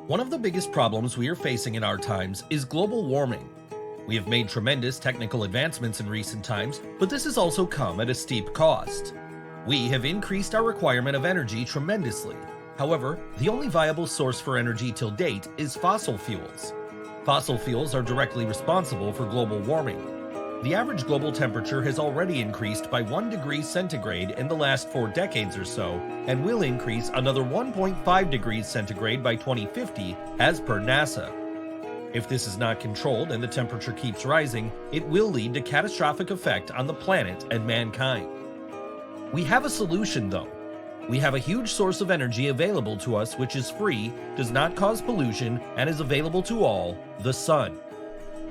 One of the biggest problems we are facing in our times is global warming. We have made tremendous technical advancements in recent times, but this has also come at a steep cost. We have increased our requirement of energy tremendously. However, the only viable source for energy till date is fossil fuels. Fossil fuels are directly responsible for global warming. The average global temperature has already increased by 1 degree centigrade in the last 4 decades or so, and will increase another 1.5 degrees centigrade by 2050, as per NASA. If this is not controlled and the temperature keeps rising, it will lead to catastrophic effect on the planet and mankind. We have a solution though. We have a huge source of energy available to us which is free, does not cause pollution, and is available to all: the sun.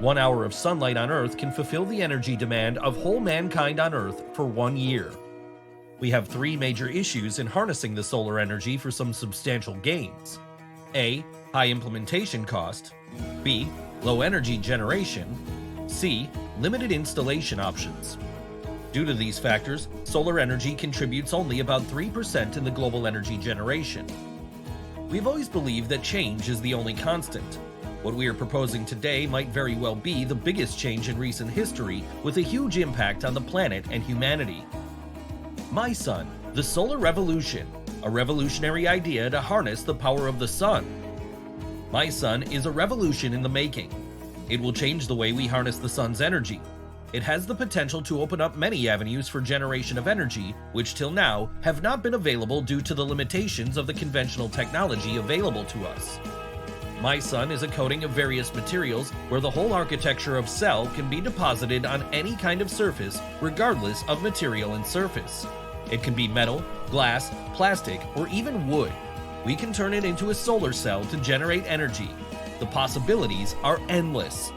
1 hour of sunlight on Earth can fulfill the energy demand of whole mankind on Earth for 1 year. We have 3 major issues in harnessing the solar energy for some substantial gains. A. High implementation cost. B. Low energy generation. C. Limited installation options. Due to these factors, solar energy contributes only about 3% in the global energy generation. We've always believed that change is the only constant. What we are proposing today might very well be the biggest change in recent history, with a huge impact on the planet and humanity. MySun, the solar revolution, a revolutionary idea to harness the power of the sun. MySun is a revolution in the making. It will change the way we harness the sun's energy. It has the potential to open up many avenues for generation of energy, which till now have not been available due to the limitations of the conventional technology available to us. MySun is a coating of various materials where the whole architecture of cell can be deposited on any kind of surface regardless of material and surface. It can be metal, glass, plastic, or even wood. We can turn it into a solar cell to generate energy. The possibilities are endless.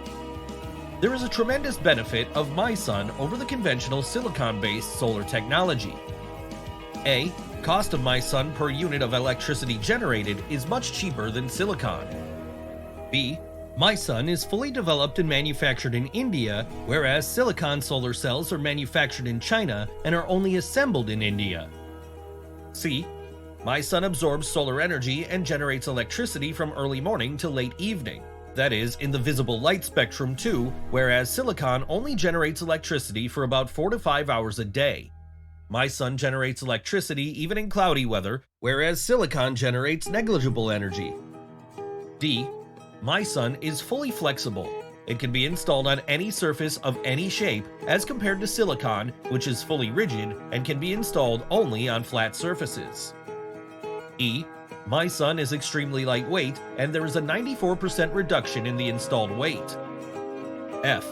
There is a tremendous benefit of MySun over the conventional silicon-based solar technology. A. Cost of MySun per unit of electricity generated is much cheaper than silicon. B. MySun is fully developed and manufactured in India, whereas silicon solar cells are manufactured in China and are only assembled in India. C. MySun absorbs solar energy and generates electricity from early morning to late evening. That is, in the visible light spectrum too, whereas silicon only generates electricity for about 4 to 5 hours a day. MySun generates electricity even in cloudy weather, whereas silicon generates negligible energy. D. MySun is fully flexible. It can be installed on any surface of any shape as compared to silicon, which is fully rigid and can be installed only on flat surfaces. E. MySun is extremely lightweight and there is a 94% reduction in the installed weight. F.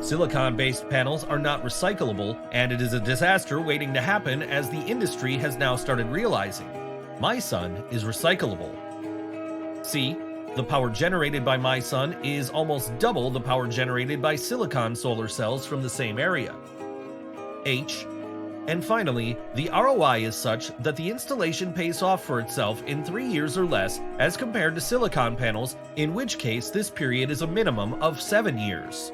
Silicon-based panels are not recyclable, and it is a disaster waiting to happen as the industry has now started realizing. MySun is recyclable. C. The power generated by MySun is almost double the power generated by silicon solar cells from the same area. H. And finally, the ROI is such that the installation pays off for itself in 3 years or less as compared to silicon panels, in which case this period is a minimum of 7 years.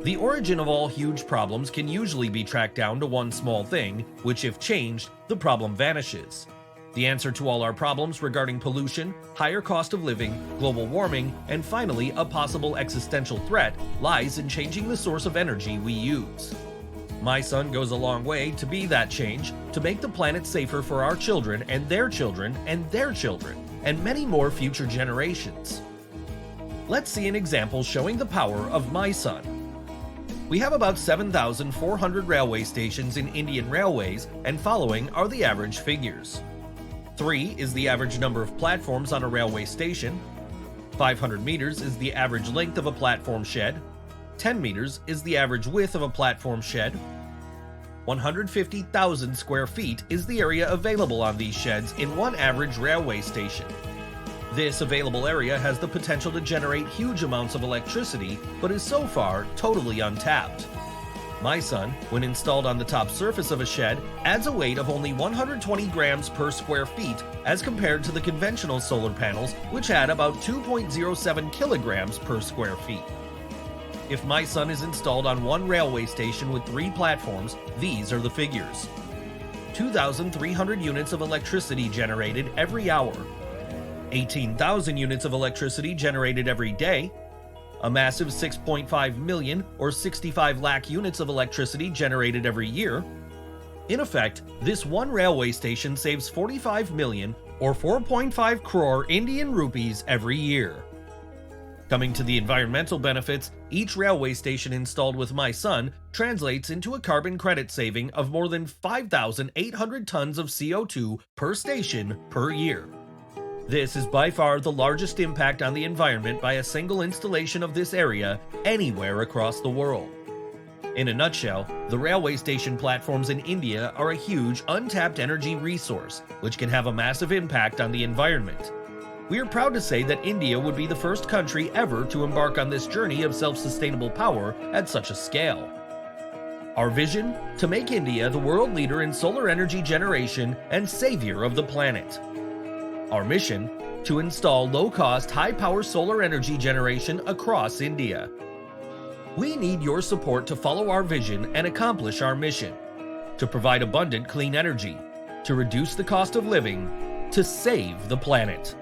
The origin of all huge problems can usually be tracked down to one small thing, which if changed, the problem vanishes. The answer to all our problems regarding pollution, higher cost of living, global warming, and finally a possible existential threat lies in changing the source of energy we use. MySun goes a long way to be that change, to make the planet safer for our children and their children and their children, and many more future generations. Let's see an example showing the power of MySun. We have about 7,400 railway stations in Indian railways, and following are the average figures. 3 is the average number of platforms on a railway station. 500 meters is the average length of a platform shed. 10 meters is the average width of a platform shed. 150,000 square feet is the area available on these sheds in one average railway station. This available area has the potential to generate huge amounts of electricity, but is so far totally untapped. MySun, when installed on the top surface of a shed, adds a weight of only 120 grams per square feet as compared to the conventional solar panels, which add about 2.07 kilograms per square feet. If MySun is installed on one railway station with 3 platforms, these are the figures. 2,300 units of electricity generated every hour. 18,000 units of electricity generated every day, a massive 6.5 million or 65 lakh units of electricity generated every year. In effect, this one railway station saves 45 million or 4.5 crore Indian rupees every year. Coming to the environmental benefits, each railway station installed with MySun translates into a carbon credit saving of more than 5,800 tons of CO2 per station per year. This is by far the largest impact on the environment by a single installation of this area anywhere across the world. In a nutshell, the railway station platforms in India are a huge untapped energy resource, which can have a massive impact on the environment. We are proud to say that India would be the first country ever to embark on this journey of self-sustainable power at such a scale. Our vision? To make India the world leader in solar energy generation and savior of the planet. Our mission? To install low-cost, high-power solar energy generation across India. We need your support to follow our vision and accomplish our mission. To provide abundant clean energy, to reduce the cost of living, to save the planet.